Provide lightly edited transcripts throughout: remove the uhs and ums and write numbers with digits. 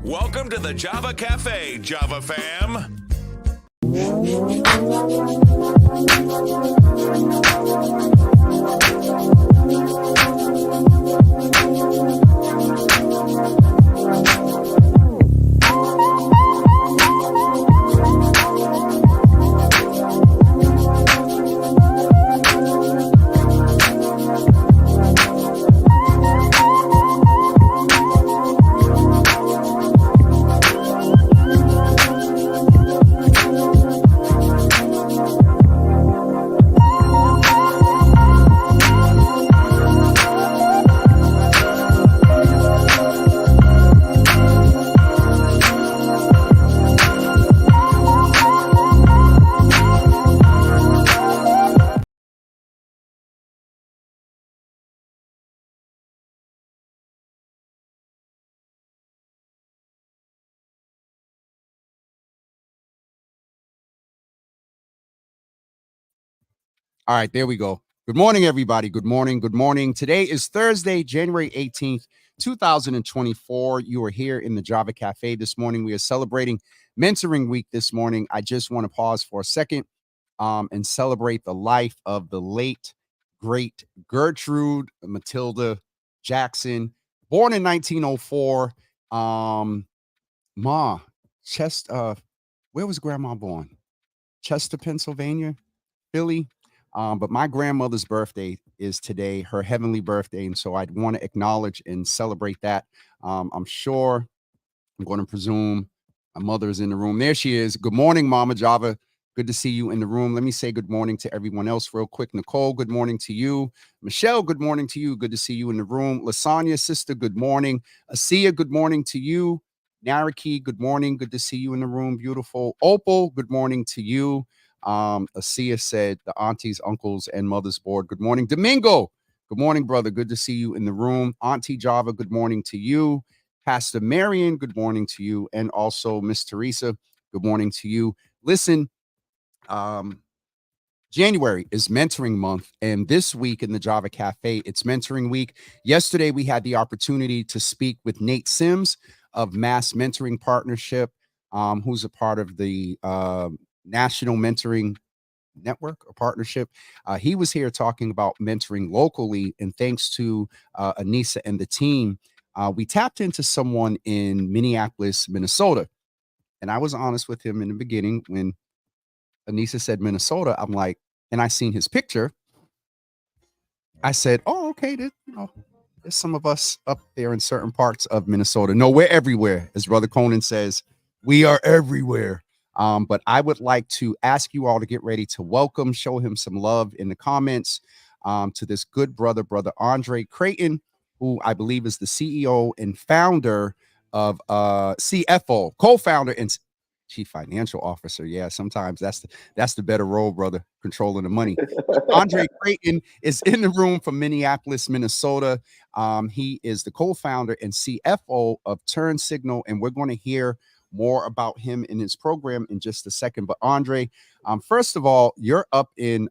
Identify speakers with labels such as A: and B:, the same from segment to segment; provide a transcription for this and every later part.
A: Welcome to the Java Cafe, Java fam.
B: All right, there we go. Good morning, everybody. Good morning. Good morning. Today is Thursday, January 18th, 2024. You are here in the Java Cafe this morning. We are celebrating Mentoring Week this morning. I just want to pause for a second and celebrate the life of the late, great Gertrude Matilda Jackson, born in 1904. Where was Grandma born? Chester, Pennsylvania, Philly. But my grandmother's birthday is today, her heavenly birthday. And so I'd want to acknowledge and celebrate that. I'm sure, I'm going to presume my mother is in the room. There she is. Good morning, Mama Java. Good to see you in the room. Let me say good morning to everyone else real quick. Nicole, good morning to you. Michelle, good morning to you. Good to see you in the room. Lasagna, sister, good morning. Asia, good morning to you. Naraki, good morning. Good to see you in the room. Beautiful. Opal, good morning to you. Asia said the aunties, uncles, and mothers board. Good morning. Domingo, good morning, brother. Good to see you in the room. Auntie Java, good morning to you. Pastor Marion, good morning to you. And also Miss Teresa, good morning to you. Listen, January is mentoring month, and this week in the Java Cafe, it's mentoring week. Yesterday, we had the opportunity to speak with Nate Sims of Mass Mentoring Partnership, who's a part of the National Mentoring Network or Partnership. He was here talking about mentoring locally, and thanks to Anissa and the team, we tapped into someone in Minneapolis, Minnesota. And I was honest with him in the beginning when Anissa said Minnesota. I'm like, and I seen his picture. I said, "Oh, okay, there's some of us up there in certain parts of Minnesota. No, we're everywhere, as Brother Conan says. We are everywhere." But I would like to ask you all to get ready to welcome, show him some love in the comments to this good brother, Brother Andre Creighton, who I believe is the CEO and founder of CFO, co-founder and Chief Financial Officer. Yeah, sometimes that's the better role, brother, controlling the money. Andre Creighton is in the room from Minneapolis, Minnesota. He is the co-founder and CFO of TurnSignl, and we're going to hear more about him in his program in just a second. But Andre, first of all, you're up in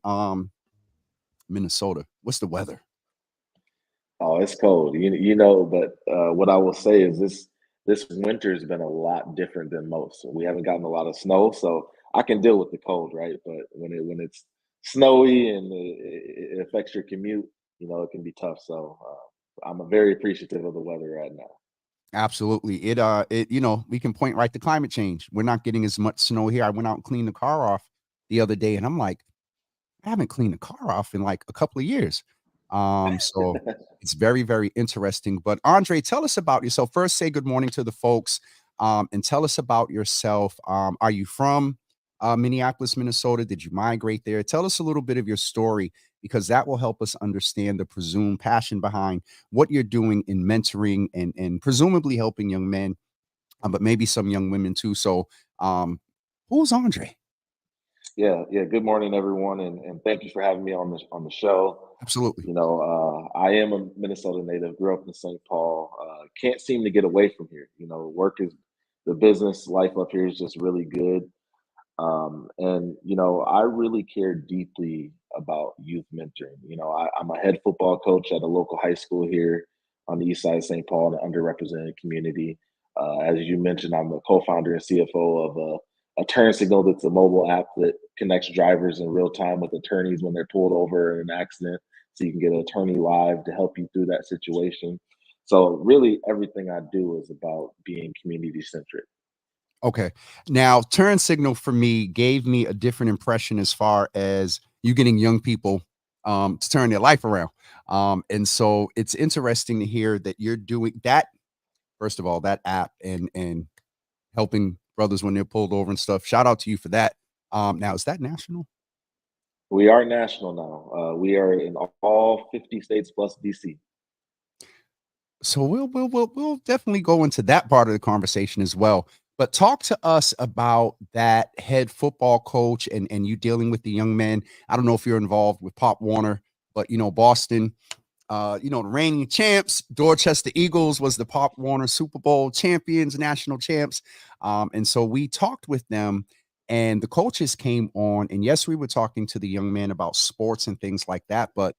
B: Minnesota. What's the weather?
C: Oh, it's cold, but what I will say is this winter has been a lot different than most. We haven't gotten a lot of snow, so I can deal with the cold, right? But when it's snowy and it affects your commute, it can be tough. So I'm very appreciative of the weather right now.
B: Absolutely. We can point right to climate change. We're not getting as much snow here. I went out and cleaned the car off the other day, and I'm like, I haven't cleaned the car off in like a couple of years. So it's very, very interesting. But Andre, tell us about yourself. First, say good morning to the folks, and tell us about yourself. Are you from Minneapolis, Minnesota? Did you migrate there? Tell us a little bit of your story, because that will help us understand the presumed passion behind what you're doing in mentoring and presumably helping young men, but maybe some young women too. So who's Andre?
C: Yeah. Good morning, everyone, and thank you for having me on the show.
B: Absolutely.
C: I am a Minnesota native. Grew up in St. Paul. Can't seem to get away from here. Work is the business life up here is just really good. I really care deeply about youth mentoring. I'm a head football coach at a local high school here on the east side of St. Paul, an underrepresented community. As you mentioned, I'm a co-founder and CFO of a TurnSignl that's a mobile app that connects drivers in real time with attorneys when they're pulled over in an accident. So you can get an attorney live to help you through that situation. So really everything I do is about being community centric.
B: Okay. Now, TurnSignl for me gave me a different impression as far as you getting young people to turn their life around. And so it's interesting to hear that you're doing that. First of all, that app and helping brothers when they're pulled over and stuff. Shout out to you for that. Now, is that national?
C: We are national now. We are in all 50 states plus DC.
B: So we'll definitely go into that part of the conversation as well. But talk to us about that head football coach and you dealing with the young men. I don't know if you're involved with Pop Warner, but Boston, the reigning champs, Dorchester Eagles was the Pop Warner Super Bowl champions, national champs. And so we talked with them and the coaches came on. And yes, we were talking to the young men about sports and things like that, but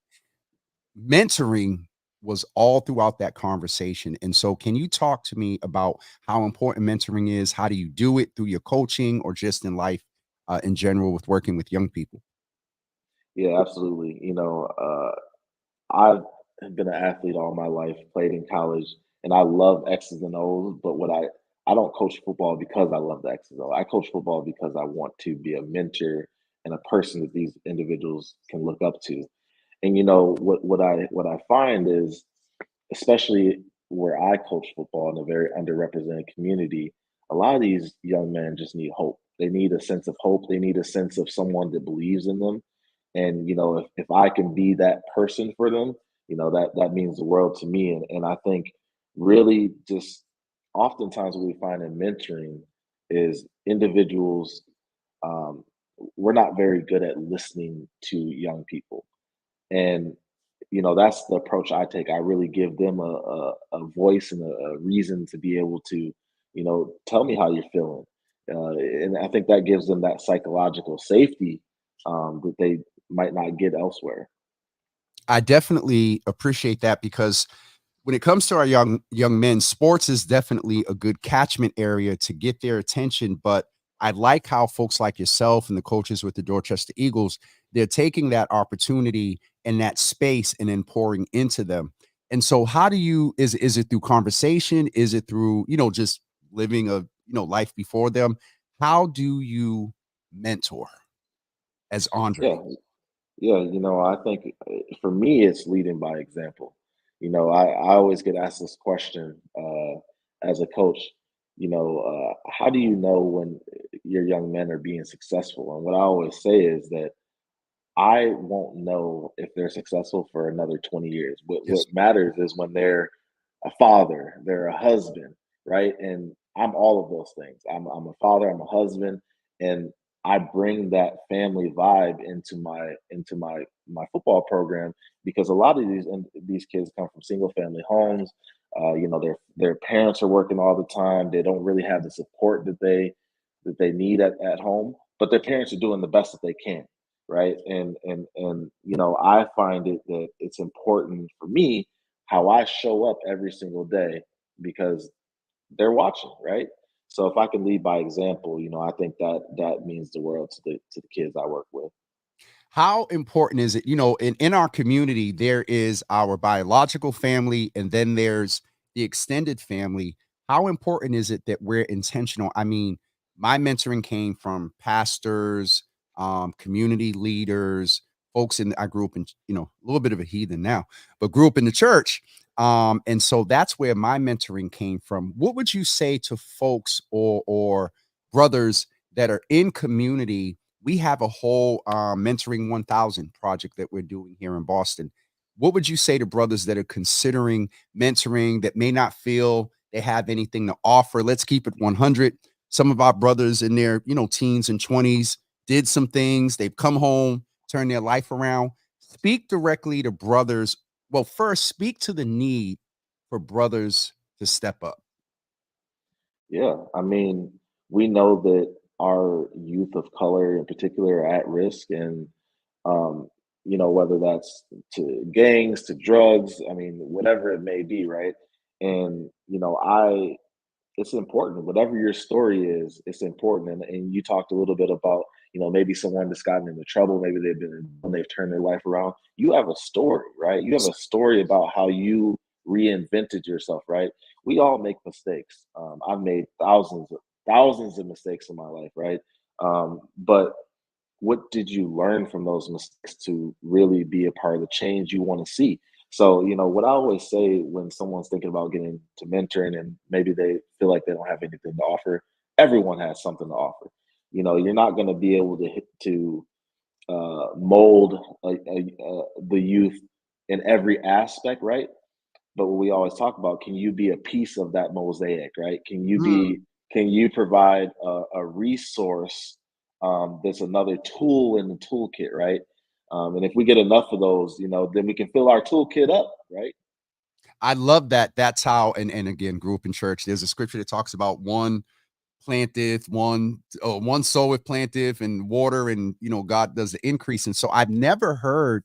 B: mentoring was all throughout that conversation. And so, can you talk to me about how important mentoring is? How do you do it through your coaching or just in life in general with working with young people?
C: Yeah, absolutely. I've been an athlete all my life, played in college, and I love X's and O's. But I don't coach football because I love the X's and O's. I coach football because I want to be a mentor and a person that these individuals can look up to. And what I find is, especially where I coach football in a very underrepresented community, a lot of these young men just need hope. They need a sense of hope. They need a sense of someone that believes in them. And if I can be that person for them, that means the world to me. And I think really just oftentimes what we find in mentoring is individuals, um, we're not very good at listening to young people. And that's the approach I take. I really give them a voice and a reason to be able to tell me how you're feeling, and I think that gives them that psychological safety that they might not get elsewhere.
B: I definitely appreciate that because when it comes to our young men, sports is definitely a good catchment area to get their attention. But I like how folks like yourself and the coaches with the Dorchester Eagles, they're taking that opportunity and that space and then pouring into them. And so how do you is it through conversation? Is it through, just living a life before them? How do you mentor as
C: Yeah,
B: Andre?
C: yeah. I think for me, it's leading by example. I always get asked this question as a coach. How do you know when your young men are being successful? And what I always say is that I won't know if they're successful for another 20 years. What
B: Yes.
C: matters is when they're a father, they're a husband, right? And I'm all of those things. I'm a father, I'm a husband, and I bring that family vibe into my football program because a lot of these kids come from single family homes. Their parents are working all the time. They don't really have the support that they need at home, but their parents are doing the best that they can, right? And I find it that it's important for me how I show up every single day because they're watching, right? So if I can lead by example, I think that means the world to the kids I work with.
B: How important is it, in our community, there is our biological family and then there's the extended family. How important is it that we're intentional? I mean, my mentoring came from pastors, community leaders, folks I grew up in, a little bit of a heathen now, but grew up in the church. And so that's where my mentoring came from. What would you say to folks or brothers that are in community? We have a whole mentoring 1000 project that we're doing here in Boston. What would you say to brothers that are considering mentoring that may not feel they have anything to offer? Let's keep it 100. Some of our brothers in their, teens and 20s did some things. They've come home, turned their life around. Speak directly to brothers. Well, first, speak to the need for brothers to step up.
C: Yeah, I mean, we know that our youth of color in particular are at risk, and um, whether that's to gangs, to drugs, I mean, whatever it may be, right? And it's important. Whatever your story is, it's important. And you talked a little bit about, maybe someone that's gotten into trouble, maybe they've turned their life around. You have a story, right? You have a story about how you reinvented yourself, right? We all make mistakes. I've made thousands of mistakes in my life, right? But what did you learn from those mistakes to really be a part of the change you want to see? So, what I always say when someone's thinking about getting to mentoring and maybe they feel like they don't have anything to offer, everyone has something to offer. You're not going to be able to mold the youth in every aspect, right? But what we always talk about, can you be a piece of that mosaic, right?
B: Mm.
C: Can you provide a resource that's another tool in the toolkit, right? And if we get enough of those, then we can fill our toolkit up, right?
B: I love that. That's how, and again, grew up in church. There's a scripture that talks about one planteth, one soweth, planteth, and water, and God does the increase. And so I've never heard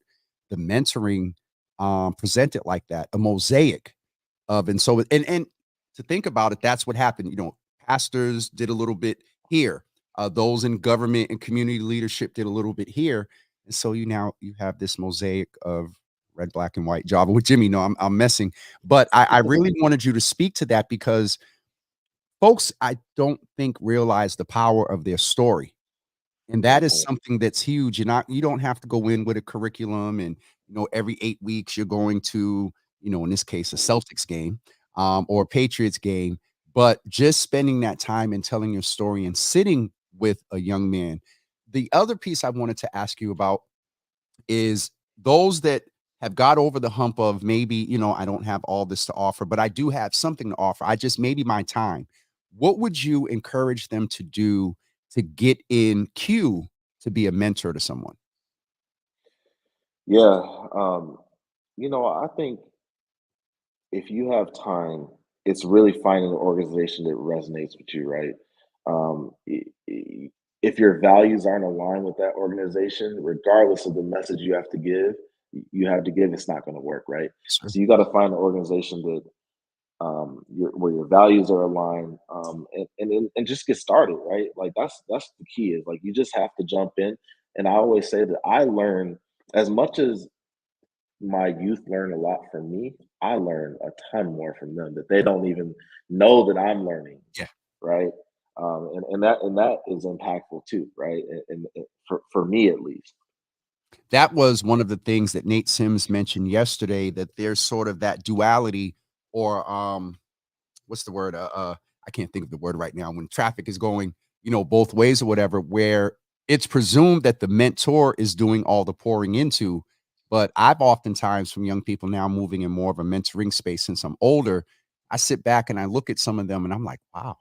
B: the mentoring presented like that, a mosaic of, and so and to think about it, that's what happened. Pastors did a little bit here, those in government and community leadership did a little bit here, and so you have this mosaic of red, black, and white Java. With Jimmy, no, I'm messing, but I really wanted you to speak to that because folks, I don't think realize the power of their story. And that is
C: Mhm.
B: something that's huge. You don't have to go in with a curriculum and every 8 weeks you're going to, in this case, a Celtics game, or a Patriots game, but just spending that time and telling your story and sitting with a young man. The other piece I wanted to ask you about is those that have got over the hump of maybe, I don't have all this to offer, but I do have something to offer. I just maybe my time. What would you encourage them to do to get in queue to be a mentor to someone?
C: Yeah. I think if you have time, it's really finding an organization that resonates with you, right? If your values aren't aligned with that organization, regardless of the message you have to give, it's not going to work, right?
B: Sure.
C: So you got to find an organization that where your values are aligned, and just get started, right? Like that's the key is like you just have to jump in. And I always say that I learn as much as my youth learn a lot from me. I learn a ton more from them that they don't even know that I'm learning,
B: Yeah.
C: right? And that is impactful too, right? And for me at least.
B: That was one of the things that Nate Sims mentioned yesterday, that there's sort of that duality, or what's the word? I can't think of the word right now. When traffic is going, both ways or whatever, where it's presumed that the mentor is doing all the pouring into. But I've oftentimes from young people now moving in more of a mentoring space since I'm older, I sit back and I look at some of them and I'm like, wow,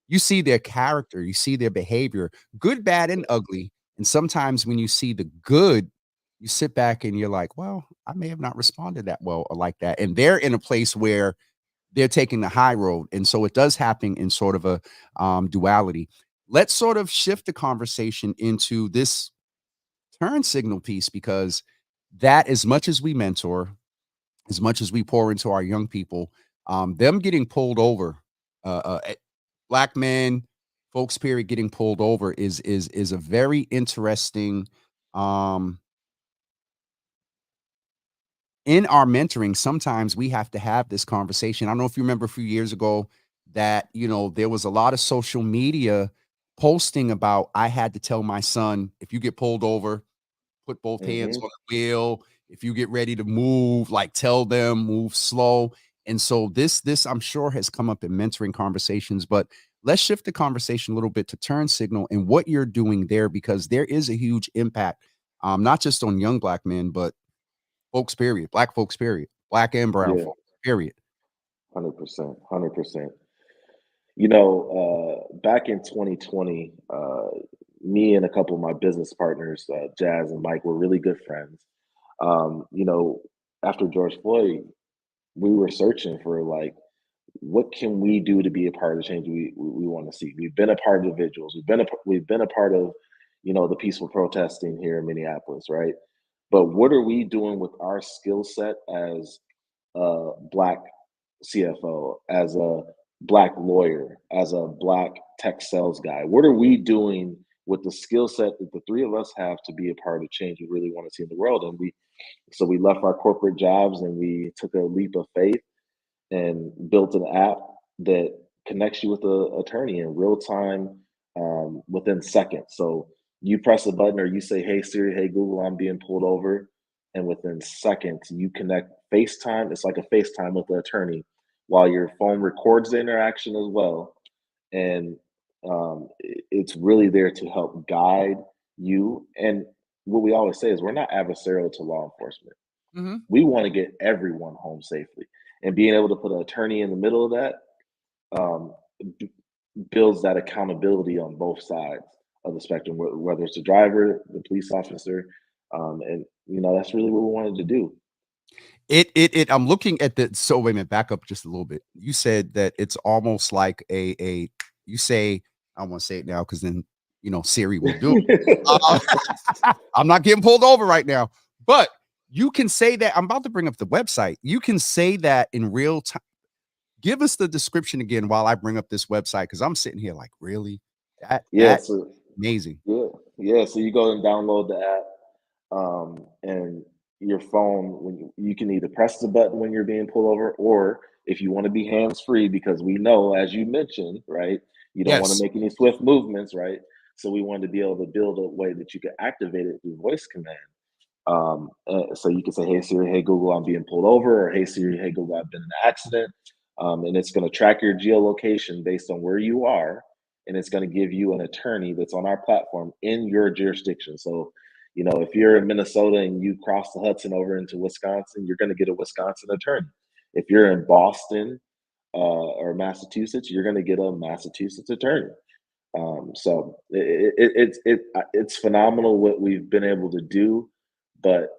B: you see their character, you see their behavior, good, bad, and ugly. And sometimes when you see the good, you sit back and you're like, well, I may have not responded that well or like that. And they're in a place where they're taking the high road. And so it does happen in sort of a duality. Let's sort of shift the conversation into this turn signal piece, because that, as much as we mentor, as much as we pour into our young people, them getting pulled over, black men, folks, period, getting pulled over is a very interesting um in our mentoring. Sometimes we have to have this conversation. I don't know if you remember a few years ago that, there was a lot of social media posting about, I had to tell my son, if you get pulled over, put both hands
C: Hmm.
B: on the wheel. If you get ready to move, like tell them move slow. And so this I'm sure has come up in mentoring conversations, but let's shift the conversation a little bit to TurnSignl and what you're doing there, because there is a huge impact, not just on young black men, but folks, period, black folks, period, black and brown
C: Yeah,
B: folks, period.
C: 100%, 100%. Back in 2020, me and a couple of my business partners, Jazz and Mike, were really good friends. Um, you know, After George Floyd, we were searching for like, what can we do to be a part of the change we want to see? We've been a part of the vigils. We've been a part of, the peaceful protesting here in Minneapolis, right? But what are we doing with our skill set as a black CFO, as a Black lawyer, as a Black tech sales guy? What are we doing with the skill set that the three of us have to be a part of change we really want to see in the world? And we left our corporate jobs and we took a leap of faith and built an app that connects you with an attorney in real time, within seconds. So you press a button or you say, "Hey Siri, hey Google, I'm being pulled over," and within seconds you connect FaceTime. It's like a FaceTime with the attorney, while your phone records the interaction as well. And it's really there to help guide you. And what we always say is we're not adversarial to law enforcement.
B: Mhm.
C: We want to get everyone home safely, and being able to put an attorney in the middle of that, um, b- builds that accountability on both sides of the spectrum, whether it's the driver, the police officer, and that's really what we wanted to do.
B: I'm looking at the so wait a minute, back up just a little bit. You said that it's almost like you say, I don't want to say it now because then Siri will do it. Uh, I'm not getting pulled over right now, but you can say that. I'm about to bring up the website. You can say that in real time. Give us the description again while I bring up this website because I'm sitting here like, really?
C: Yeah,
B: That
C: so
B: amazing.
C: yeah, yeah. So you go and download the app, and your phone. When you can either press the button when you're being pulled over, or if you want to be hands free, because we know, as you mentioned, right, you don't want to
B: Yes.
C: make any swift movements, right? So we wanted to be able to build a way that you could activate it through voice command. So you can say, "Hey Siri, hey Google, I'm being pulled over," or "Hey Siri, hey Google, I've been in an accident," and it's going to track your geolocation based on where you are, and it's going to give you an attorney that's on our platform in your jurisdiction. So, if you're in Minnesota and you cross the Hudson over into Wisconsin, you're going to get a Wisconsin attorney. If you're in Boston, or Massachusetts, you're going to get a Massachusetts attorney. So it's phenomenal what we've been able to do, but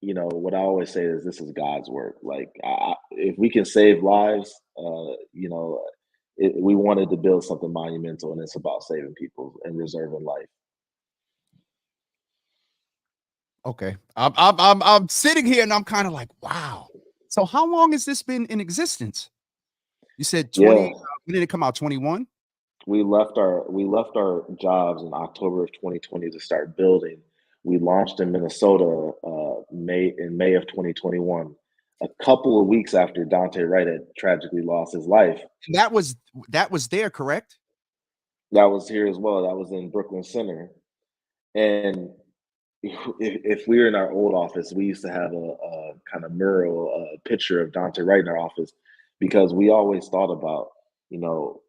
C: what I always say is this is God's work. Like, if we can save lives, we wanted to build something monumental, and it's about saving people and reserving life.
B: Okay. I'm sitting here and I'm kind of like, wow. So how long has this been in existence? You said 20,
C: Yeah,
B: when did it come out? 21?
C: we left our jobs in October of 2020 to start building. We launched in Minnesota, May of 2021, a couple of weeks after Dante Wright had tragically lost his life.
B: And that was there, correct?
C: That was here as well. That was in Brooklyn Center. And if we were in our old office, we used to have a kind of mural, picture of Dante Wright in our office, because we always thought about, you know,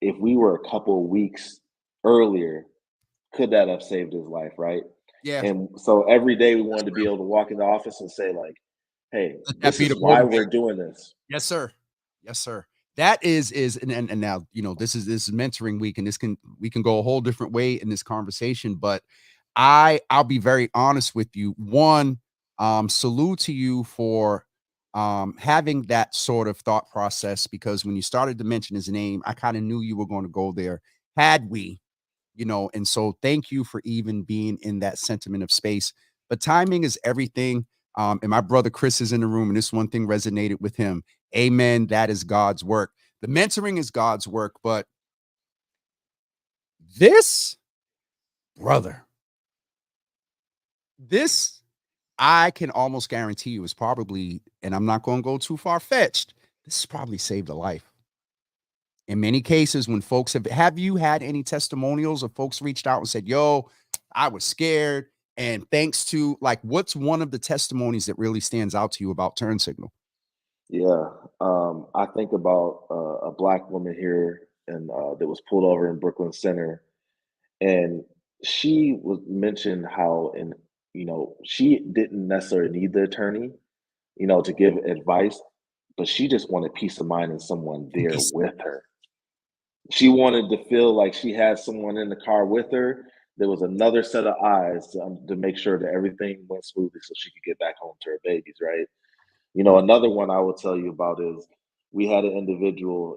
C: if we were a couple of weeks earlier, could that have saved his life, right?
B: Yeah.
C: And so every day we
B: That's
C: wanted to be
B: real.
C: able to walk in the office and say, like, "Hey,
B: Let that
C: this
B: be
C: is
B: the
C: why
B: motivation.
C: we're doing this."
B: Yes, sir. Yes, sir. That is and now, this is mentoring week and we can go a whole different way in this conversation, but I'll be very honest with you. One, salute to you for having that sort of thought process because when you started to mention his name, I kind of knew you were going to go there. Had we, and so thank you for even being in that sentiment of space. But timing is everything. And my brother Chris is in the room, and this one thing resonated with him. Amen. That is God's work. The mentoring is God's work, but this, brother, this I can almost guarantee you is probably, and I'm not going to go too far fetched. This has probably saved a life. In many cases, when folks have you had any testimonials of folks reached out and said, "Yo, I was scared," and thanks to like, what's one of the testimonies that really stands out to you about TurnSignl?
C: Yeah, I think about a black woman here, and that was pulled over in Brooklyn Center, and she was mentioned how, she didn't necessarily need the attorney, to give advice, but she just wanted peace of mind and someone there
B: Yes.
C: with her. She wanted to feel like she had someone in the car with her. There was another set of eyes to make sure that everything went smoothly so she could get back home to her babies, right? Another one I will tell you about is we had an individual,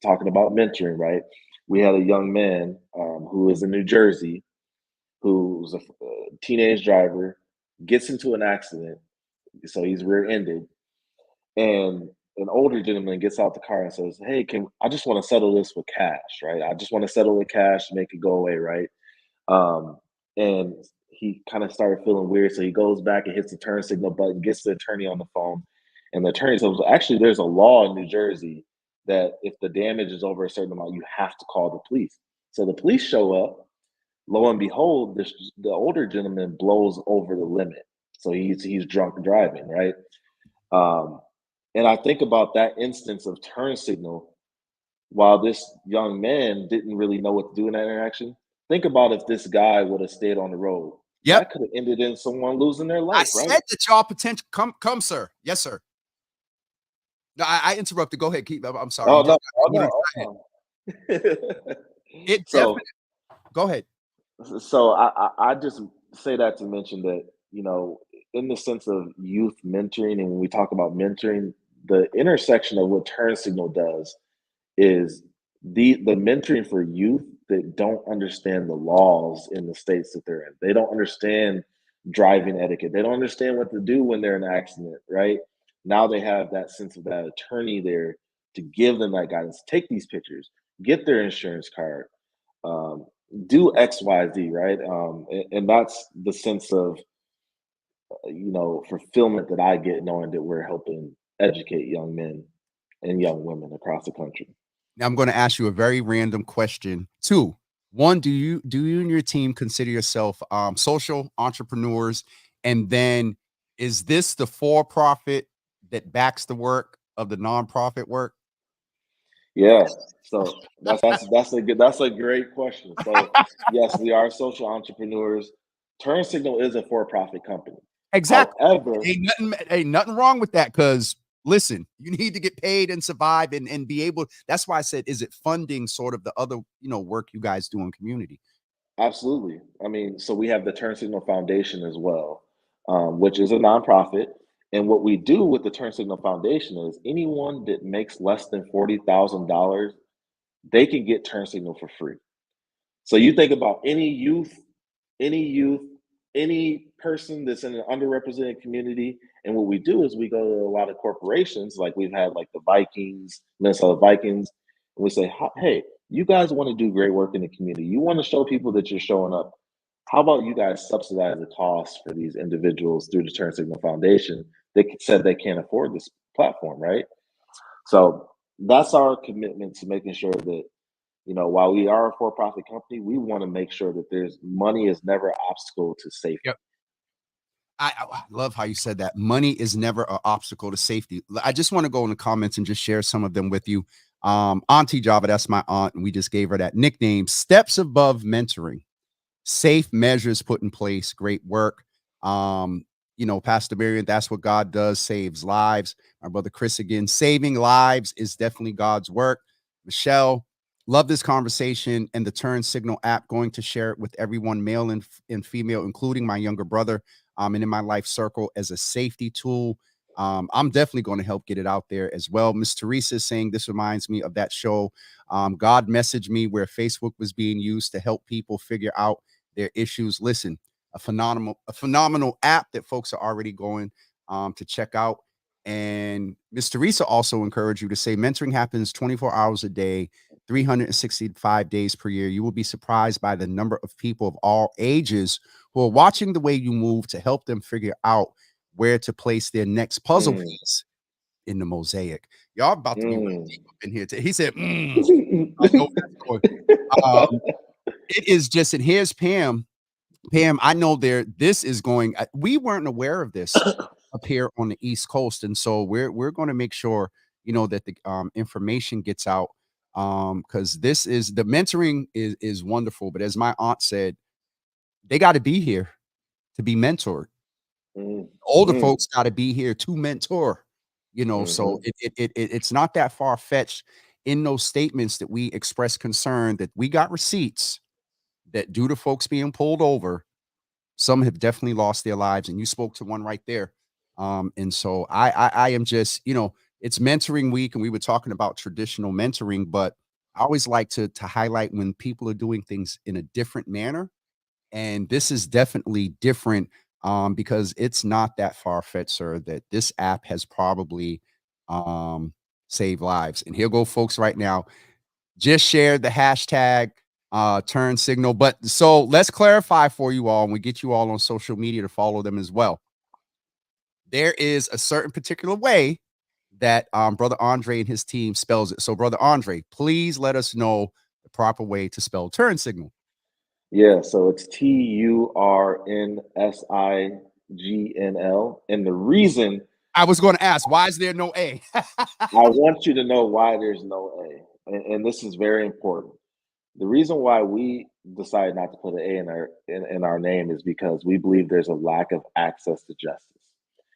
C: talking about mentoring, right? We had a young man, who is in New Jersey, who's a teenage driver, gets into an accident, so he's rear-ended, and an older gentleman gets out the car and says, "Hey, I just want to settle this with cash, right? I just want to settle with cash, make it go away, right?" Um, and he kind of started feeling weird, so he goes back and hits the turn signal button, gets the attorney on the phone, and the attorney says, "Well, actually, there's a law in New Jersey that if the damage is over a certain amount, you have to call the police." So the police show up. Lo and behold, the older gentleman blows over the limit, so he's drunk driving, right? Um, and I think about that instance of turn signal while this young man didn't really know what to do in that interaction. Think about if this guy would have stayed on the road.
B: Yep.
C: That could have ended in someone losing their
B: I
C: life, right?
B: said that y'all potential come, sir. Yes, sir. No, I interrupted. Go ahead. Keep. I'm sorry.
C: Oh
B: You
C: no,
B: just
C: oh
B: you
C: no,
B: know,
C: oh, no.
B: it definitely.
C: So
B: Go ahead.
C: so I just say that to mention that, in the sense of youth mentoring, and when we talk about mentoring, the intersection of what turn signal does is the mentoring for youth that don't understand the laws in the states that they're in. They don't understand driving etiquette. They don't understand what to do when they're in an accident, right? Now they have that sense of that attorney there to give them that guidance. Take these pictures, get their insurance card, um, do X, Y, Z, right? And that's the sense of fulfillment that I get knowing that we're helping educate young men and young women across the country.
B: Now I'm going to ask you a very random question. Two, one, do you and your team consider yourself social entrepreneurs? And then is this the for-profit that backs the work of the nonprofit work?
C: Yeah. So that's a great question. So yes, we are social entrepreneurs. TurnSignl is a for-profit company.
B: Exactly.
C: However,
B: Ain't nothing wrong with that. Because listen, you need to get paid and survive and be able. That's why I said, is it funding sort of the other work you guys do in community?
C: absolutely. I mean, so we have the TurnSignl Foundation as well, which is a nonprofit. And what we do with the TurnSignl Foundation is anyone that makes less than $40,000, they can get TurnSignl for free. So you think about any youth, any person that's in an underrepresented community. And what we do is we go to a lot of corporations, like we've had like the Vikings, Minnesota Vikings, and we say, "Hey, you guys want to do great work in the community. You want to show people that you're showing up. How about you guys subsidize the cost for these individuals through the Turn Signal Foundation? They said they can't afford this platform, right?" So that's our commitment to making sure that while we are a for-profit company, we want to make sure that there's money is never an obstacle to safety.
B: Yep. I love how you said that. Money is never an obstacle to safety. I just want to go in the comments and just share some of them with you. Auntie Java, that's my aunt, and we just gave her that nickname. Steps above mentoring, safe measures put in place, great work. Pastor Marion, that's what God does, saves lives. My brother Chris again, saving lives is definitely God's work. Michelle, love this conversation and the TurnSignl app. Going to share it with everyone, male and female, including my younger brother, and in my life circle as a safety tool. I'm definitely going to help get it out there as well. Miss Teresa is saying this reminds me of that show, God Messaged Me, where Facebook was being used to help people figure out their issues. Listen, a phenomenal app that folks are already going to check out. And Miss Teresa also encouraged you to say mentoring happens 24 hours a day, 365 days per year. You will be surprised by the number of people of all ages who are watching the way you move to help them figure out where to place their next puzzle
C: Mm,
B: piece in the mosaic. Y'all about to be real
C: mm.
B: deep up in here. He said, I know where that's going. It is just, and here's Pam. Pam, I know this is going, we weren't aware of this up here on the East Coast. And so we're going to make sure, that the information gets out. Because this is the mentoring is wonderful. But as my aunt said, they got to be here to be mentored.
C: Mm,
B: Older
C: mm,
B: folks got to be here to mentor, so
C: mhm,
B: it's not that far fetched in those statements that we express concern that we got receipts that due to folks being pulled over, some have definitely lost their lives, and you spoke to one right there. And so I am just, it's mentoring week, and we were talking about traditional mentoring, but I always like to highlight when people are doing things in a different manner, and this is definitely different, because it's not that far-fetched, sir, that this app has probably save lives. And here go, folks, right now. Just share the hashtag TurnSignl. But so let's clarify for you all, and we get you all on social media to follow them as well. There is a certain particular way that Brother Andre and his team spells it. So, Brother Andre, please let us know the proper way to spell TurnSignl.
C: Yeah, so it's TurnSignl. And the reason
B: I was going to ask, why is there no A?
C: I want you to know why there's no A, and this is very important. The reason why we decided not to put an A in our name is because we believe there's a lack of access to justice.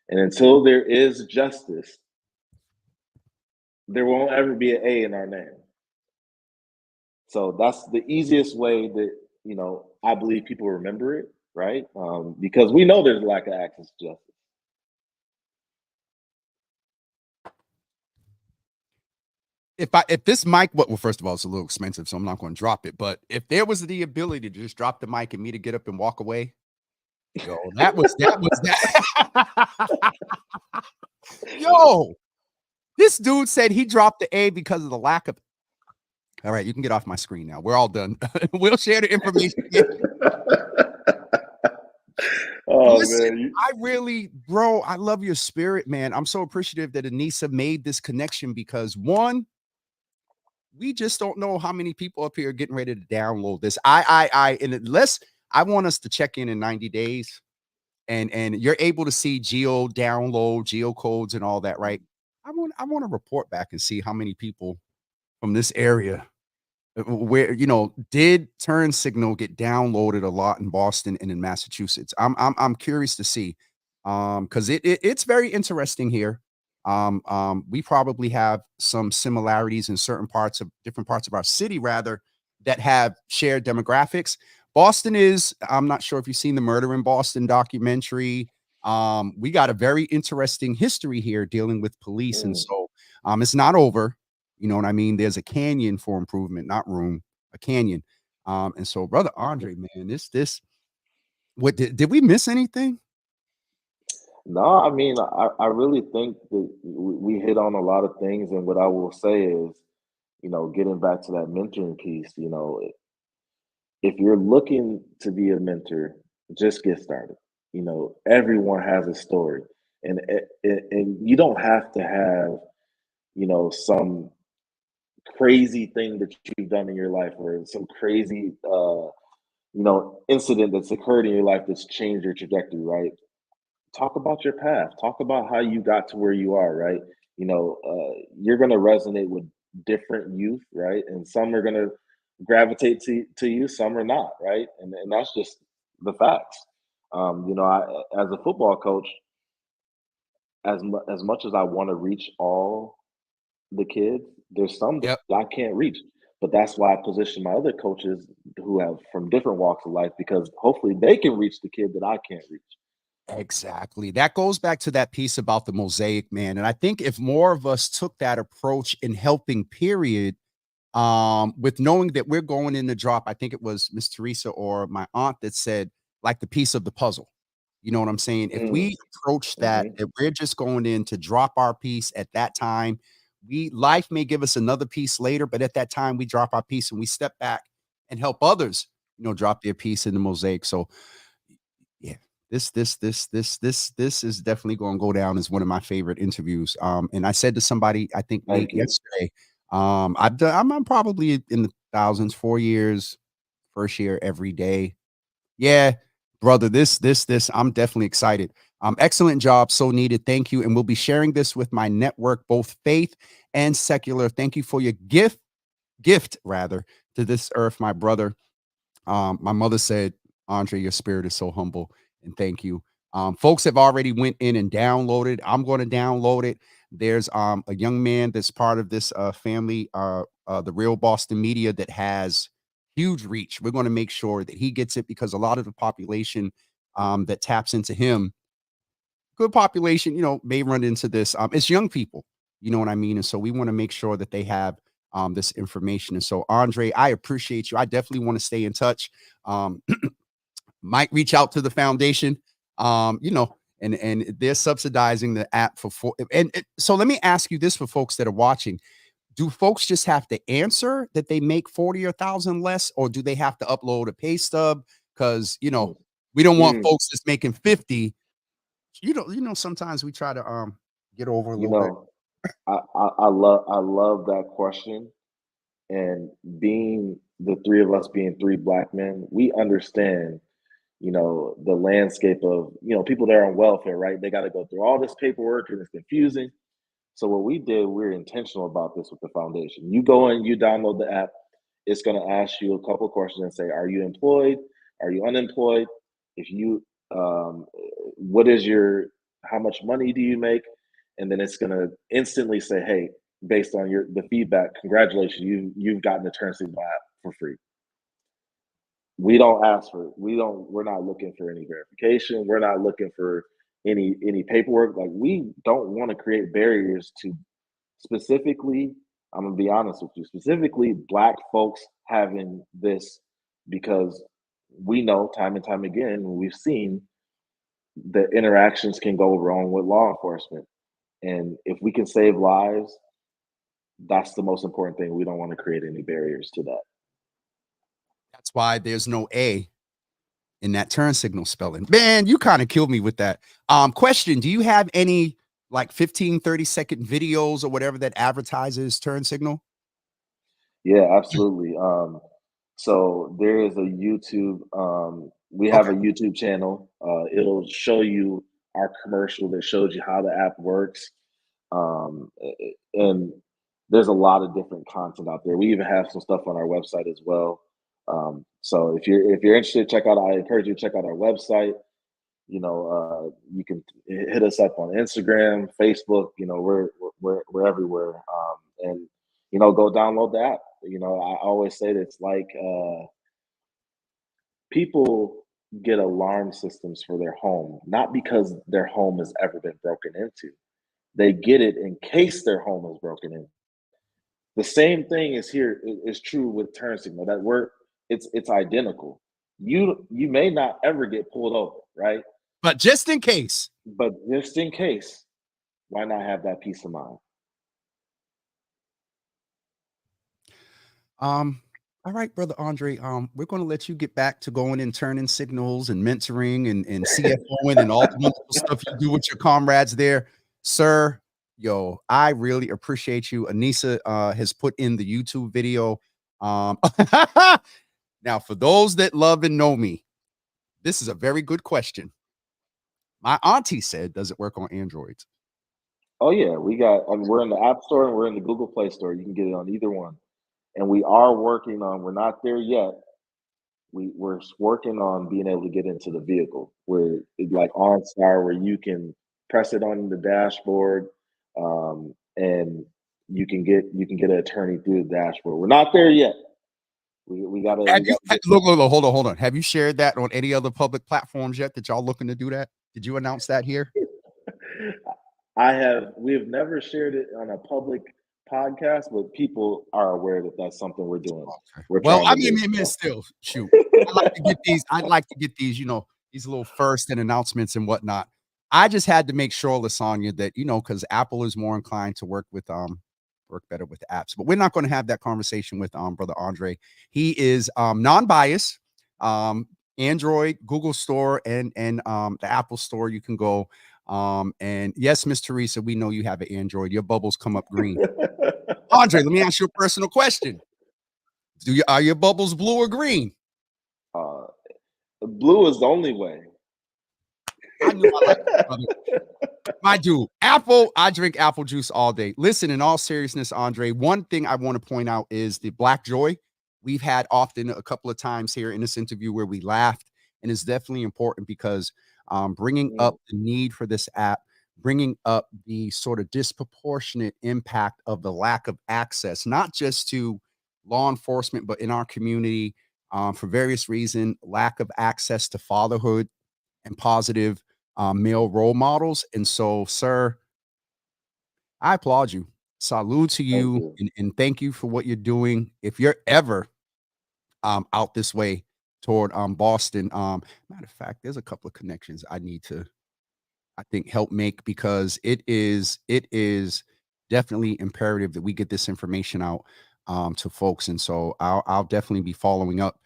C: And until there is justice, there won't ever be an A in our name. So that's the easiest way that, I believe people remember it, right? Because we know there's a lack of access to justice.
B: If this mic, well, first of all, it's a little expensive, so I'm not going to drop it. But if there was the ability to just drop the mic and me to get up and walk away, yo, that was that. Yo, this dude said he dropped the A because of the lack of. All right, you can get off my screen now. We're all done. We'll share the information.
C: Oh,
B: Listen,
C: man.
B: I really, bro, I love your spirit, man. I'm so appreciative that Anissa made this connection because one, we just don't know how many people up here are getting ready to download this. And unless I want us to check in 90 days and you're able to see geo download, geo codes and all that, right? I want to report back and see how many people from this area where did TurnSignl get downloaded a lot in Boston and in Massachusetts. I'm curious to see because it's very interesting here. We probably have some similarities in different parts of our city rather that have shared demographics. Boston is, I'm not sure if you've seen the Murder in Boston documentary. We got a very interesting history here dealing with police, and so it's not over. You know what I mean? There's a canyon for improvement, not room, a canyon. And so, Brother Andre, man, what did we miss anything?
C: No, I mean, I really think that we hit on a lot of things. And what I will say is, getting back to that mentoring piece, if you're looking to be a mentor, just get started. Everyone has a story, and you don't have to have, some crazy thing that you've done in your life or some crazy, incident that's occurred in your life that's changed your trajectory, right? Talk about your path. Talk about how you got to where you are, right? You're going to resonate with different youth, right? And some are going to gravitate to you, some are not, right? And that's just the facts. As a football coach, as much as I want to reach all the kids, there's some that
B: Yep.
C: I can't reach. But that's why I position my other coaches who have from different walks of life because hopefully they can reach the kid that I can't reach.
B: Exactly. That goes back to that piece about the mosaic, man. And I think if more of us took that approach in helping, period, with knowing that we're going in the drop, I think it was Miss Teresa or my aunt that said, like the piece of the puzzle. You know what I'm saying? If we approach that,
C: Mhm.
B: if we're just going in to drop our piece at that time, life may give us another piece later, but at that time we drop our piece and we step back and help others, drop their piece in the mosaic. So yeah, this is definitely going to go down as one of my favorite interviews. And I said to somebody, I think late
C: Thank you.
B: yesterday, I'm probably in the thousands, 4 years, first year every day. Yeah, brother, this, I'm definitely excited. Excellent job, so needed. Thank you. And we'll be sharing this with my network, both faith and secular. Thank you for your gift rather, to this earth, my brother. My mother said, Andre, your spirit is so humble, and thank you. Folks have already went in and downloaded. I'm going to download it. There's a young man that's part of this family, the Real Boston Media, that has huge reach. We're going to make sure that he gets it because a lot of the population that taps into him, good population, may run into this. It's young people, you know what I mean? And so we want to make sure that they have this information. And so, Andre, I appreciate you. I definitely want to stay in touch. Might reach out to the foundation. and they're subsidizing the app for so let me ask you this for folks that are watching. Do folks just have to answer that they make 40 or 1,000 less, or do they have to upload a pay stub? Because we don't want folks that's making 50. Sometimes we try to get over a
C: You
B: little bit.
C: know, I love that question. And being the three of us being three black men, we understand, the landscape of, people that are on welfare, right? They got to go through all this paperwork and it's confusing. So what we did, we're intentional about this with the foundation. You go in, you download the app. It's going to ask you a couple of questions and say, are you employed? Are you unemployed? If you, what is how much money do you make? And then it's going to instantly say, hey, based on the feedback, congratulations, you've gotten the TurnSignl app for free. We're not looking for any verification. We're not looking for any paperwork. Like, we don't want to create barriers to, specifically, I'm gonna be honest with you, specifically black folks having this, because we know time and time again, we've seen the interactions can go wrong with law enforcement. And if we can save lives, that's the most important thing. We don't want to create any barriers to that.
B: That's why there's no A in that TurnSignl spelling. Man, you kind of killed me with that. Question, do you have any like 15, 30-second videos or whatever that advertises TurnSignl?
C: Yeah, absolutely. So there is a YouTube, we have
B: Okay.
C: a YouTube channel. It'll show you our commercial that shows you how the app works. And there's a lot of different content out there. We even have some stuff on our website as well. So if you're interested, I encourage you to check out our website. You can hit us up on Instagram, Facebook. We're everywhere. And go download the app. I always say that it's like, people get alarm systems for their home, not because their home has ever been broken into. They get it in case their home is broken in. The same thing is true with TurnSignl. It's identical. You may not ever get pulled over, right?
B: But just in case.
C: But just in case, why not have that peace of mind?
B: All right, brother Andre. We're going to let you get back to going and turning signals and mentoring and CFOing and all the wonderful stuff you do with your comrades there, sir. Yo, I really appreciate you. Anissa has put in the YouTube video. Now, for those that love and know me, this is a very good question. My auntie said, does it work on Androids?
C: Oh yeah, we're in the App Store and we're in the Google Play Store. You can get it on either one. And we are working on, we're not there yet. We're working on being able to get into the vehicle where it's like OnStar, where you can press it on the dashboard, and you can get an attorney through the dashboard. We're not there yet. We gotta
B: look, hold on. Have you shared that on any other public platforms yet that y'all looking to do that? Did you announce that here?
C: We have never shared it on a public podcast, but people are aware that that's something we're doing.
B: Okay.
C: We're
B: Well, I
C: trying to
B: mean,
C: do.
B: still, shoot. I'd like to get these, these little first and announcements and whatnot. I just had to make sure, Lasagna, that, because Apple is more inclined to work better with apps. But we're not going to have that conversation with brother Andre. He is non-biased. Android, Google Store, and the Apple Store. You can go. And yes, Miss Teresa, we know you have an Android. Your bubbles come up green. Andre, let me ask you a personal question. Are your bubbles blue or green?
C: Blue is the only way.
B: I knew I liked it, brother. My dude, Apple, I drink apple juice all day. Listen, in all seriousness, Andre, one thing I want to point out is the Black Joy. We've had often a couple of times here in this interview where we laughed, and it's definitely important because bringing up the need for this app, bringing up the sort of disproportionate impact of the lack of access, not just to law enforcement, but in our community, for various reasons, lack of access to fatherhood and positive male role models. And so, sir, I applaud you. Salute to you, and thank you for what you're doing. If you're ever out this way toward Boston, matter of fact, there's a couple of connections I need to I think help make, because it is definitely imperative that we get this information out to folks. And so I'll definitely be following up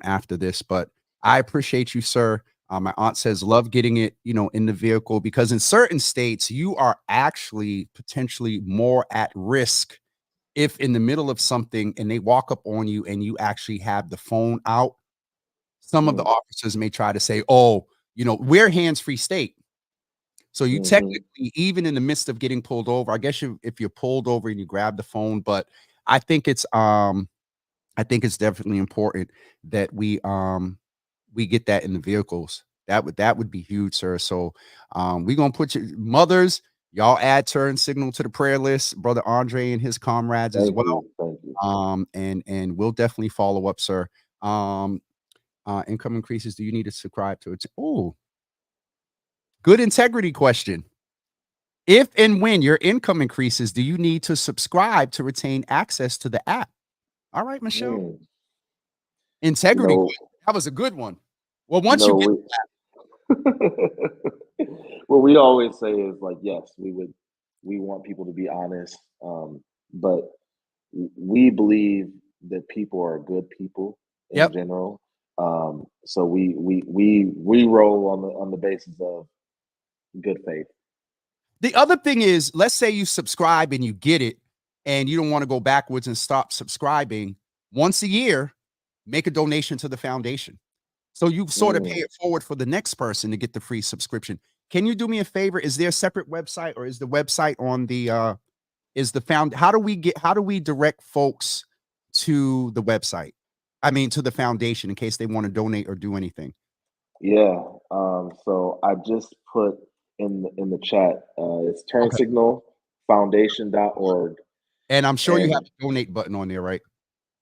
B: after this. But I appreciate you, sir. My aunt says love getting it, in the vehicle, because in certain states you are actually potentially more at risk if in the middle of something and they walk up on you and you actually have the phone out. Some of the
C: Mm,
B: officers may try to say, "Oh, we're hands-free state." So you
C: mm-hmm.
B: technically, even in the midst of getting pulled over, I guess if you're pulled over and you grab the phone, but I think it's I think it's definitely important that we get that in the vehicles. That would be huge, sir. So we're gonna put your mothers, y'all add TurnSignl to the prayer list, brother Andre and his comrades as
C: Thank
B: well.
C: you. Thank you.
B: And we'll definitely follow up, sir. Um, income increases. Do you need to subscribe to it? Oh, good integrity question. If and when your income increases, do you need to subscribe to retain access to the app? All right, Michelle.
C: Mm. You
B: Integrity.
C: know,
B: That was a good one. Well,
C: you
B: once you
C: know,
B: get
C: what we always say is like, yes, we want people to be honest, but we believe that people are good people in
B: yep.
C: general. So we roll on the basis of good faith.
B: The other thing is, let's say you subscribe and you get it, and you don't want to go backwards and stop subscribing. Once a year, make a donation to the foundation. So you sort of pay
C: Mm,
B: it forward for the next person to get the free subscription. Can you do me a favor? Is there a separate website, or is the website on the is the found how do we direct folks to the website? I mean, to the foundation, in case they want to donate or do anything.
C: yeah. So I just put in the chat. It's
B: Okay.
C: turnsignalfoundation.org,
B: And I'm sure you have
C: and
B: a donate button on there, right?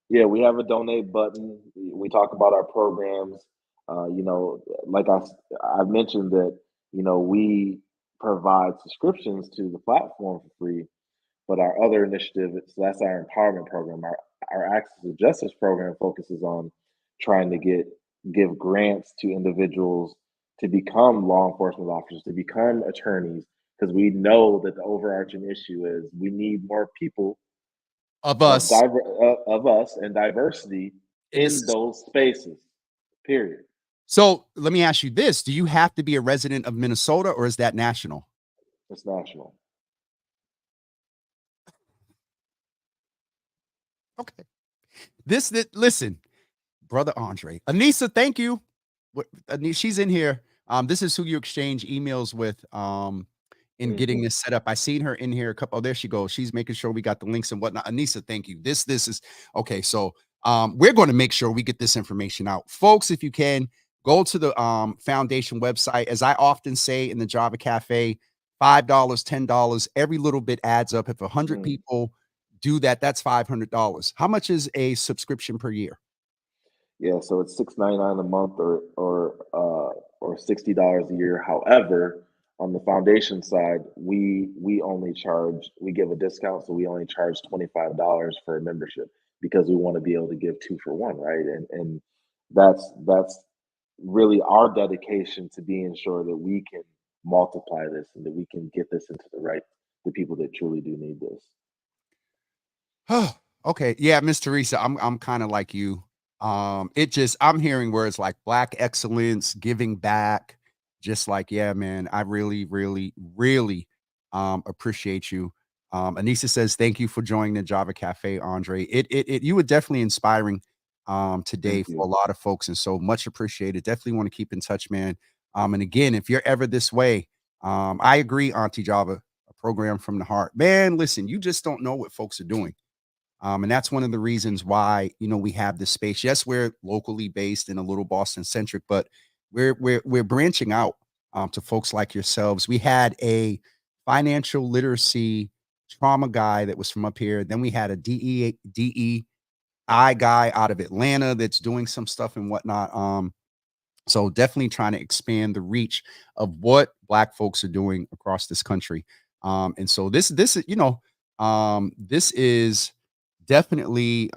C: yeah, we have a donate button. We talk about our programs. Like I mentioned that we provide subscriptions to the platform for free, but our other initiative, so that's our empowerment program. Our Access to Justice program focuses on trying to give grants to individuals to become law enforcement officers, to become attorneys, because we know that the overarching issue is we need more people
B: Of us
C: of us and diversity
B: in the
C: in
B: system.
C: those spaces. Period.
B: So let me ask you this: do you have to be a resident of Minnesota, or is that national?
C: It's national.
B: Okay. Listen, brother Andre. Anissa, thank you. She's in here. This is who you exchange emails with in getting
C: Hmm.
B: this set up. I seen her in here a couple. Oh, there she goes. She's making sure we got the links and whatnot. Anissa, thank you. This is okay. So we're going to make sure we get this information out. Folks, if you can, go to the foundation website. As I often say in the Java Cafe, $5, $10, every little bit adds up. If 100
C: Mm.
B: people do that, that's $500. How much is a subscription per year?
C: Yeah, so it's $6.99 a month or $60 a year. However, on the foundation side, we give a discount, so we only charge $25 for a membership because we want to be able to give two for one, right? And that's really our dedication to being sure that we can multiply this and that we can get this into the people that truly do need this.
B: Oh, okay. Yeah, Miss Teresa, I'm kind of like you. It just I'm hearing words like black excellence, giving back, just like, yeah, man, I really, really, really appreciate you. Anissa says, thank you for joining the Java Cafe, Andre. It you were definitely inspiring today
C: Thank
B: for a
C: you.
B: lot of folks, and so much appreciated. Definitely want to keep in touch, man. And again, if you're ever this way, I agree, Auntie Java, a program from the heart. Man, listen, you just don't know what folks are doing. And that's one of the reasons why, we have this space. Yes, we're locally based and a little Boston centric, but we're branching out to folks like yourselves. We had a financial literacy trauma guy that was from up here. Then we had a DEI guy out of Atlanta that's doing some stuff and whatnot. So definitely trying to expand the reach of what Black folks are doing across this country. And so this is, this is definitely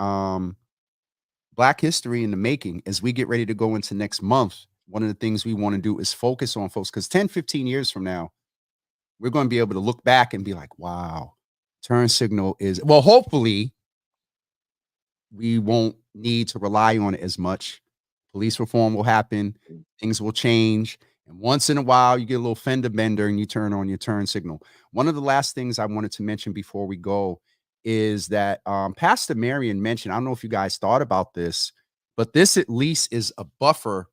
B: Black history in the making as we get ready to go into next month one of the things we want to do is focus on folks, because 10, 15 years from now, we're going to be able to look back and be like, wow, TurnSignl is, well, hopefully we won't need to rely on it as much. Police reform will happen, things will change. And once in a while, you get a little fender bender and you turn on your TurnSignl. One of the last things I wanted to mention before we go is that Pastor Marion mentioned, I don't know if you guys thought about this, but this at least is a buffer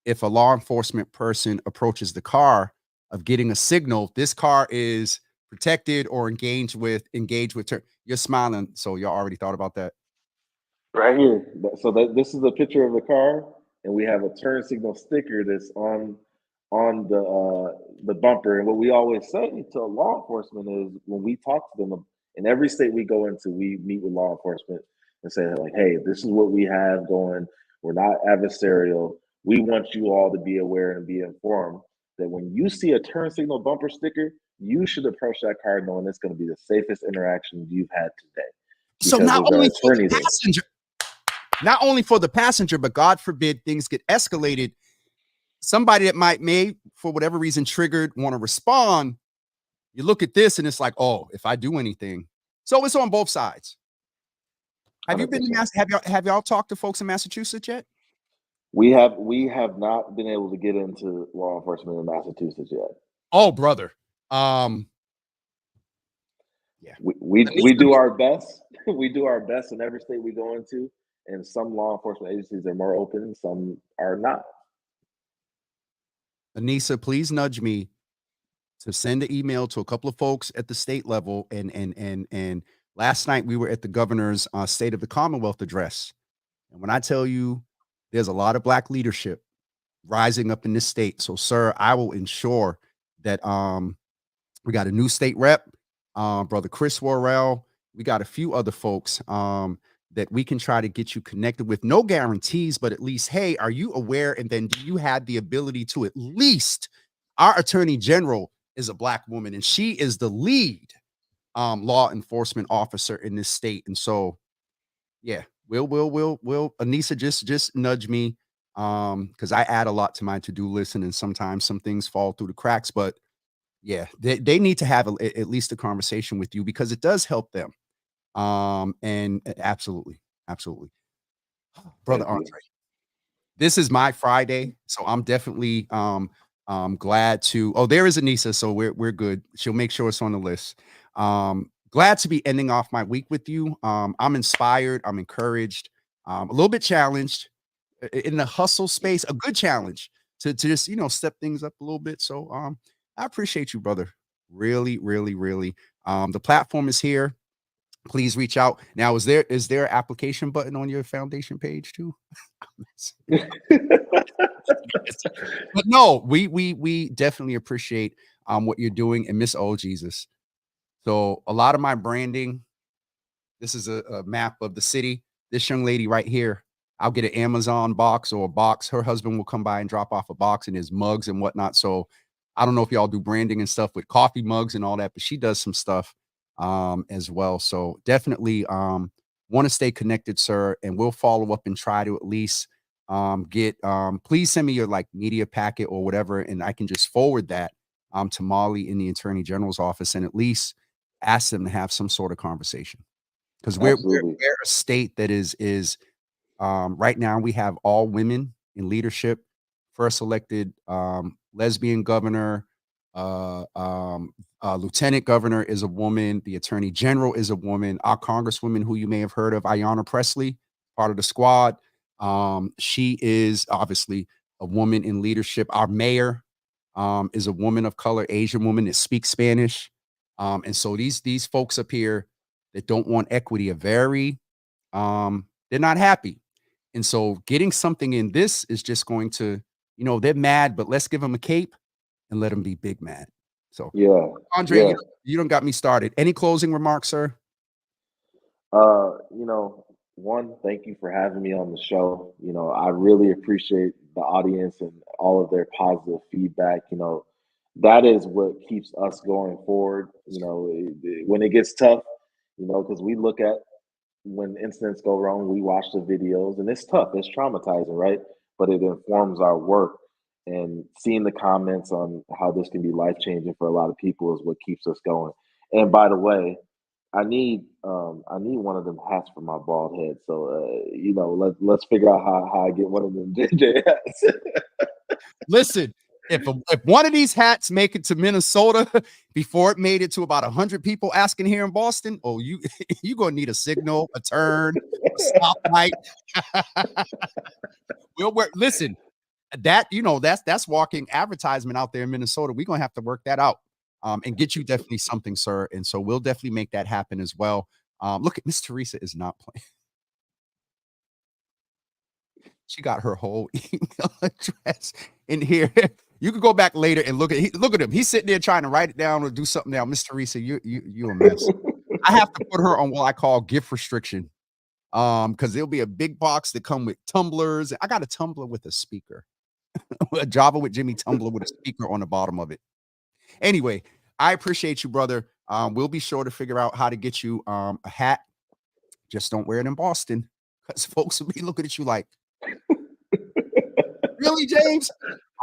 B: if a law enforcement person approaches the car of getting a signal. This car is protected or engaged with You're smiling, so y'all already thought about that.
C: Right here. So this is a picture of the car, and we have a TurnSignl sticker that's on the bumper. And what we always say to law enforcement is, when we talk to them in every state we go into, we meet with law enforcement and say, like, hey, this is what we have going. We're not adversarial. We want you all to be aware and be informed that when you see a TurnSignl bumper sticker, you should approach that car knowing it's going to be the safest interaction you've had today.
B: So not only for the passenger, not only for the passenger, but God forbid things get escalated. Somebody that may, for whatever reason, triggered, want to respond. You look at this and it's like, oh, if I do anything. So it's on both sides. Have 100%. You been in have y'all talked to folks in Massachusetts yet?
C: We have not been able to get into law enforcement in Massachusetts yet.
B: Oh, brother.
C: Yeah. We do our best. We do our best in every state we go into, and some law enforcement agencies are more open, some are not.
B: Anissa, please nudge me to send an email to a couple of folks at the state level. And last night we were at the governor's State of the Commonwealth address. And when I tell you there's a lot of Black leadership rising up in this state. So, sir, I will ensure that we got a new state rep, Brother Chris Worrell. We got a few other folks that we can try to get you connected with. No guarantees, but at least, hey, are you aware? And then do you have the ability to, at least, our Attorney General is a Black woman, and she is the lead law enforcement officer in this state. And so, yeah, we'll Anissa, just nudge me, because I add a lot to my to-do list, and sometimes some things fall through the cracks. But yeah, they need to have at least a conversation with you, because it does help them. And absolutely, Brother Andre, this is my Friday, so I'm definitely glad to. Oh, there is Anissa, so we're good. She'll make sure it's on the list. Glad to be ending off my week with you. I'm inspired. I'm encouraged. A little bit challenged in the hustle space. A good challenge to just step things up a little bit. So I appreciate you, brother. Really. The platform is here. Please reach out. Now, is there an application button on your foundation page too? But no, we definitely appreciate what you're doing. And Miss Oh Jesus. So a lot of my branding, this is a map of the city. This young lady right here, I'll get an Amazon box or a box. Her husband will come by and drop off a box and his mugs and whatnot. So I don't know if y'all do branding and stuff with coffee mugs and all that, but she does some stuff as well. So definitely want to stay connected, sir, and we'll follow up and try to at least get please send me your media packet or whatever, and I can just forward that to Molly in the Attorney General's office, and at least ask them to have some sort of conversation, because we're a state that is right now we have all women in leadership. First elected lesbian governor, lieutenant governor is a woman. The Attorney General is a woman. Our Congresswoman, who you may have heard of, Ayanna Pressley, part of the squad. She is obviously a woman in leadership. Our mayor is a woman of color, Asian woman that speaks Spanish. And so these folks up here that don't want equity are very, they're not happy. And so getting something in this is just going to, they're mad, but let's give them a cape and let them be big mad. So
C: yeah,
B: Andre, you don't got me started. Any closing remarks, sir?
C: One, thank you for having me on the show. I really appreciate the audience and all of their positive feedback. That is what keeps us going forward. When it gets tough, because we look at when incidents go wrong, we watch the videos, and it's tough, it's traumatizing, right? But it informs our work. and seeing the comments on how this can be life changing for a lot of people is what keeps us going. And by the way, I need one of them hats for my bald head. So let's figure out how I get one of them JJ hats.
B: Listen, if one of these hats make it to Minnesota before it made it to about 100 people asking here in Boston, oh, you gonna need a signal, a turn, a stoplight. We'll work. Listen, that's walking advertisement out there in Minnesota. We're gonna have to work that out, and get you definitely something, sir. And so we'll definitely make that happen as well. Look at Miss Teresa is not playing. She got her whole email address in here. You can go back later and look at him. He's sitting there trying to write it down or do something now. Miss Teresa, you a mess. I have to put her on what I call gift restriction. Because there'll be a big box that come with tumblers. I got a tumbler with a speaker, a Java with Jimmy tumbler with a speaker on the bottom of it. Anyway, I appreciate you, brother. We'll be sure to figure out how to get you a hat. Just don't wear it in Boston, because folks will be looking at you like, really, James?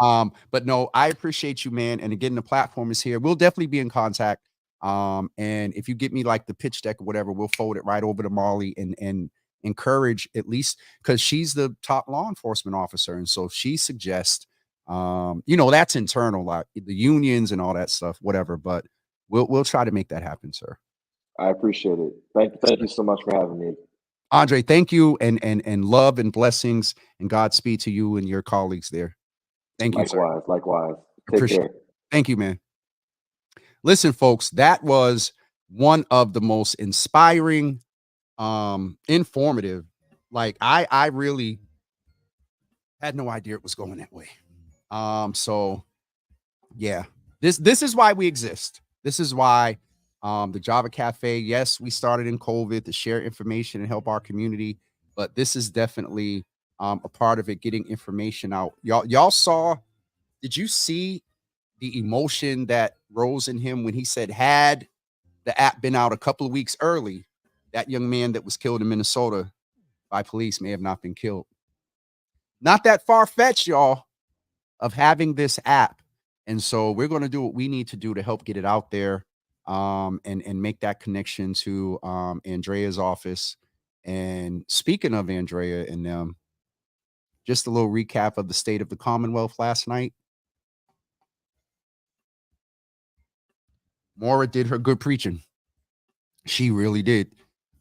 B: But no, I appreciate you, man. And again, the platform is here. We'll definitely be in contact. And if you get me like the pitch deck or whatever, we'll forward it right over to Marley and encourage, at least because she's the top law enforcement officer. And so if she suggests, that's internal, like the unions and all that stuff, whatever, but we'll try to make that happen, sir.
C: I appreciate it. Thank you so much for having me.
B: Andre, thank you, and love and blessings and Godspeed to you and your colleagues there. Thank you, sir.
C: Likewise.
B: Take care. Thank you, man. Listen, folks, that was one of the most inspiring, informative. Like I really had no idea it was going that way. So yeah, this is why we exist. This is why the Java Cafe, yes, we started in COVID to share information and help our community, but this is definitely a part of it, getting information out. Y'all saw, did you see the emotion that rose in him when he said, had the app been out a couple of weeks early, that young man that was killed in Minnesota by police may have not been killed? Not that far-fetched, y'all, of having this app. And so we're going to do what we need to do to help get it out there, and make that connection to Andrea's office. And speaking of Andrea and them, just a little recap of the state of the Commonwealth last night. Maura did her good preaching. She really did.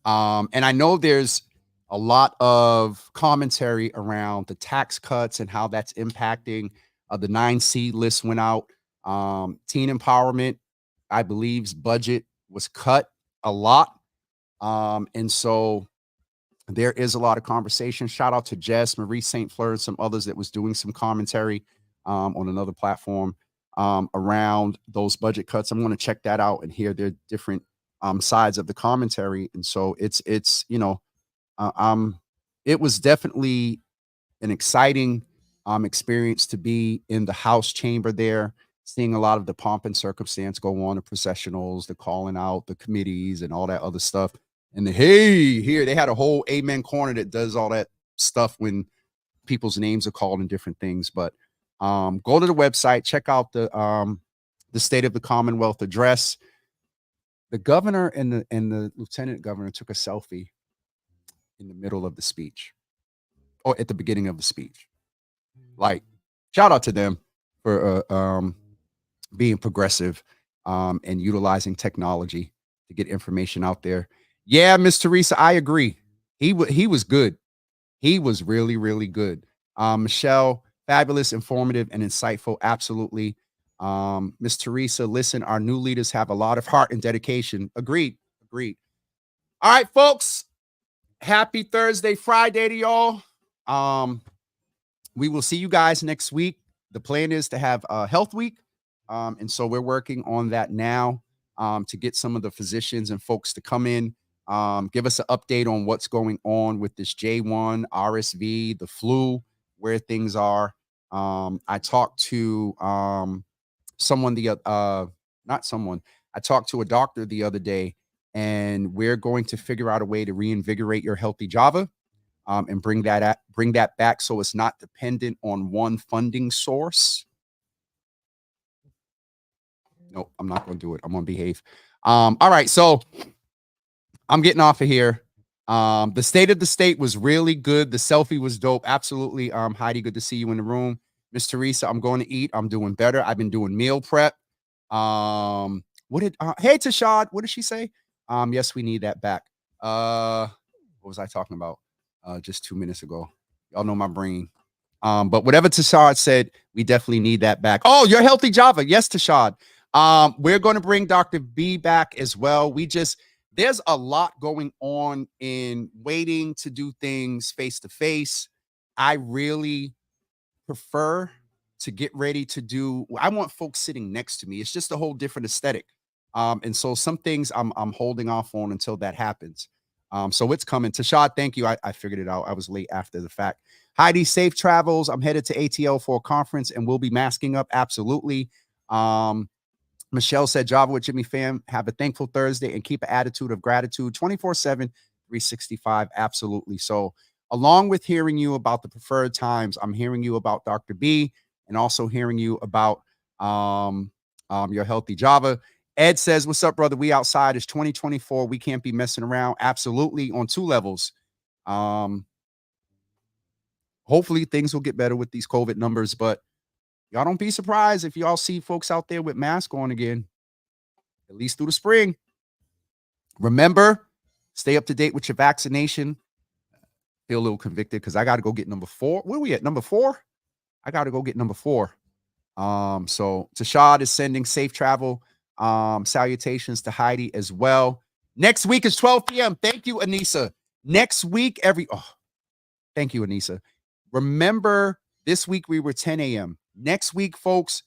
B: And I know there's a lot of commentary around the tax cuts and how that's impacting. The 9C list went out. Teen empowerment, I believe's budget was cut a lot. And so there is a lot of conversation. Shout out to Jess, Marie St. Fleur, and some others that was doing some commentary on another platform around those budget cuts. I'm going to check that out and hear their different sides of the commentary. And so it was definitely an exciting experience to be in the House chamber there, seeing a lot of the pomp and circumstance go on, the processionals, the calling out, the committees, and all that other stuff. And here they had a whole amen corner that does all that stuff when people's names are called and different things. But go to the website, check out the State of the Commonwealth address. The governor and the lieutenant governor took a selfie in the middle of the speech, or at the beginning of the speech. Like, shout out to them for being progressive and utilizing technology to get information out there. Yeah, Miss Teresa, I agree. He was good. He was really, really good. Michelle, fabulous, informative, and insightful. Absolutely. Miss Teresa, listen, our new leaders have a lot of heart and dedication. Agreed. All right, folks. Happy Thursday, Friday to y'all. We will see you guys next week. The plan is to have a health week. And so we're working on that now to get some of the physicians and folks to come in, give us an update on what's going on with this J1, RSV, the flu, where things are. I talked to I talked to a doctor the other day, and we're going to figure out a way to reinvigorate your healthy Java. and bring that back so it's not dependent on one funding source. Nope, I'm not going to do it. I'm going to behave. All right, so I'm getting off of here. The state of the state was really good. The selfie was dope. Absolutely. Heidi, good to see you in the room. Miss Teresa, I'm going to eat. I'm doing better. I've been doing meal prep. Hey Tashad, what did she say? Yes, we need that back. What was I talking about? Just 2 minutes ago. Y'all know my brain. But whatever Tashad said, we definitely need that back. Oh, you're healthy Java. Yes, Tashad. We're going to bring Dr. B back as well. There's a lot going on in waiting to do things face to face. I really prefer to get ready to do. I want folks sitting next to me. It's just a whole different aesthetic. And so some things I'm holding off on until that happens. So it's coming. Tashad, thank you. I figured it out. I was late after the fact. Heidi, safe travels. I'm headed to ATL for a conference and we'll be masking up. Absolutely. Michelle said, Java with Jimmy fam, have a thankful Thursday and keep an attitude of gratitude 24/7, 365. Absolutely. So along with hearing you about the preferred times, I'm hearing you about Dr. B and also hearing you about your healthy Java. Ed says, what's up, brother? We outside. It's 2024. We can't be messing around. Absolutely. On 2 levels. Hopefully things will get better with these COVID numbers, but y'all don't be surprised if y'all see folks out there with masks on again, at least through the spring. Remember, stay up to date with your vaccination. Feel a little convicted because I got to go get number 4. Where are we at? Number 4? I got to go get number 4. So Tashad is sending safe travel salutations to Heidi as well. Next week is 12 p.m. Thank you, Anissa. Next week, thank you, Anissa. Remember, this week we were 10 a.m. Next week, folks,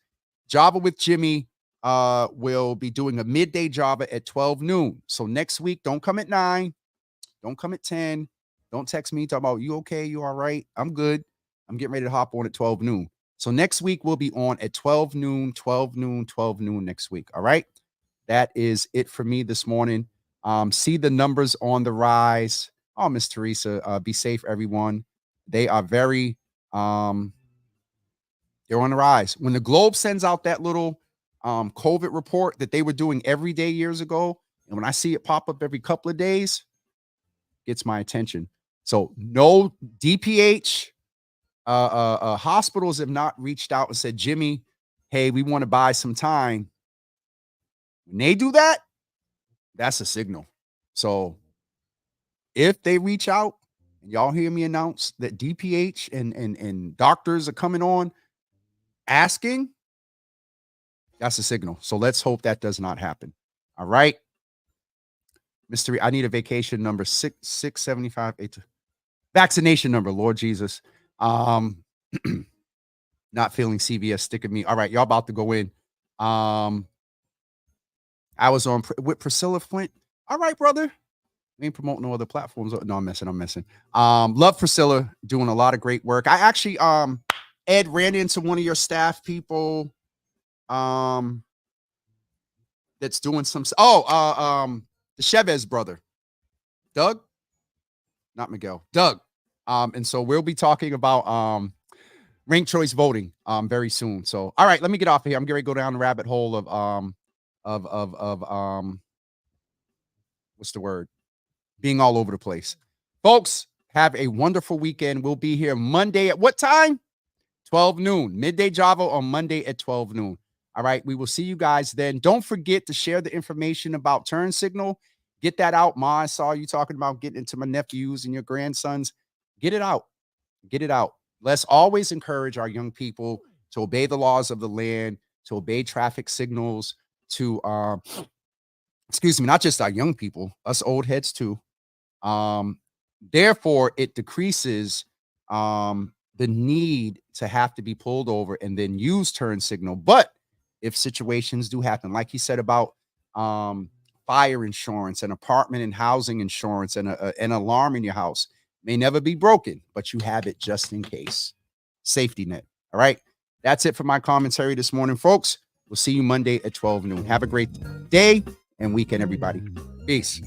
B: Java with Jimmy will be doing a midday Java at 12 noon. So next week, don't come at 9. Don't come at 10. Don't text me talking about, you okay? You all right? I'm good. I'm getting ready to hop on at 12 noon. So next week, we'll be on at 12 noon next week. All right? That is it for me this morning. See the numbers on the rise. Oh, Miss Teresa, be safe, everyone. They are very... they're on the rise. When the Globe sends out that little COVID report that they were doing every day years ago, and when I see it pop up every couple of days, gets my attention. So no DPH hospitals have not reached out and said, Jimmy, hey, we want to buy some time. When they do that, that's a signal. So if they reach out and y'all hear me announce that DPH and doctors are coming on asking, that's a signal. So let's hope that does not happen. All right. Mr. I need a vacation number 675 vaccination number, Lord Jesus. Not feeling CVS sticking me. All right, y'all about to go in. I was on with Priscilla Flint. All right, brother. We ain't promoting no other platforms. No, I'm messing. Love Priscilla, doing a lot of great work. I actually Ed ran into one of your staff people that's doing some the Chavez brother. Doug? Not Miguel. Doug. And so we'll be talking about ranked choice voting very soon. So all right, let me get off of here. I'm getting ready to go down the rabbit hole of what's the word? Being all over the place. Folks, have a wonderful weekend. We'll be here Monday at what time? 12 noon. Midday Java on Monday at 12 noon. All right, we will see you guys then. Don't forget to share the information about TurnSignl. Get that out. Ma, I saw you talking about getting into my nephews and your grandsons. Get it out. Get it out. Let's always encourage our young people to obey the laws of the land, to obey traffic signals, to not just our young people, us old heads too. Therefore, it decreases the need to have to be pulled over and then use TurnSignl. But if situations do happen, like he said about fire insurance and apartment and housing insurance and an alarm in your house may never be broken, but you have it just in case. Safety net. All right. That's it for my commentary this morning, folks. We'll see you Monday at 12 noon. Have a great day and weekend, everybody. Peace.